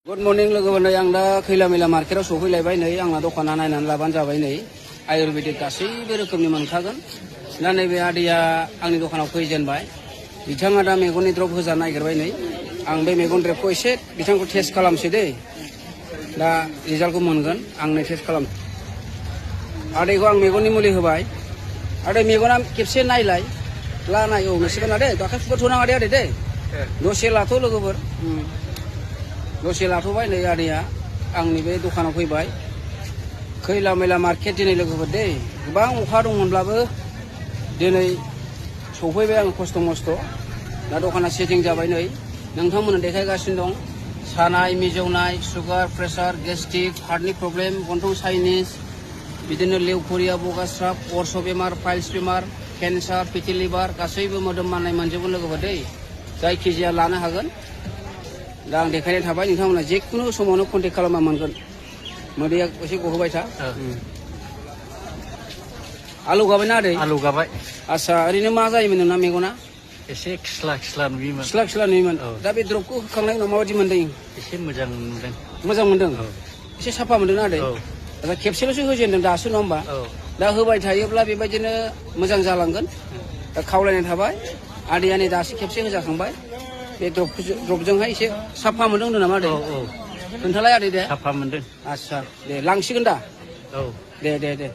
good morning लोगोफोर आं दा खैला मैला मार्केटाव सफैलायबाय नै आंना दखाना नायनानै लाबानो जाबाय नै आयुर्वेदिक गासैबो रोखोमनि मोनखागोन दा नैबे आदैया आंनि दखानाव फैजेनबाय बिथाङा दा मेगननि ड्रप होजानो नागिरबाय नै आं बे मेगन ड्रपखौ एसे बिथांखौ टेस्ट खालामसै दै दा रिजाल्टखौ मोनगोन आंनो टेस्ट खालाम आदैखौ आं मेगननि मुलि होबाय आदै मेगना खेबसे नायलाय ला नाय औ नोंसिगोन ना दे आखाइ फुबाय थ'नाङा दे आदै दे दसे लाथ' लोगोफोर दसे लाथ'बाय नै आदैया आंनि बे दखानाव फैबाय खैला मैला मार्केट दिनै लोगोफोर दै गोबां अखा दंमोनब्लाबो दिनै सफैबाय आं खस्थ' मस्थ' दा दखाना सेटिं जाबाय नै नोंथांमोननो देखायगासिनो दं सानाय मिजौनाय सुगार प्रेसार गेस्ट्रिक हार्टनि प्रब्लेम गन्थं साइनिस बिदिनो लेउक'रिया बगास्राब अर्स बेमार पाइल्स बेमार केन्सार फेटि लिभार गासैबो मोदोम माननाय मोनजोबगोन लोगोफोर दै जायखिजाया लानो हागोन दा आं देखायनाय थाबाय नोंथांमोना जेखुनु समावनो कन्टेक्ट खालामना मोनगोन मोदैया एसे गहोबाय था आलु गाबायना आदै आलु गाबाय आच्छा ओरैनो मा जायोमोन नोंना मेगना एसे खिस्ला खिस्ला नुयोमोन खिस्ला खिस्ला नुयोमोन दा बे ड्रपखौ होखांनायनि उनाव माबायदि मोनदों एसे मोजां नुदों मोजां मोनदों एसे साफा मोनदों ना आदै दा खेबसेल'सो होजेनदों दासो नङा होमबा दा होबाय थायोब्ला बेबायदिनो मोजां जालांगोन दा खावलायनाय थाबाय आदैया नै दासो खेबसे होजाखांबाय बे ड्रपजोंहाय एसे साफा मोनदों होनदों नामा आदै खोन्थालाय आदै दे साफा मोनदों आच्छा दे लांसिगोन दा औ दे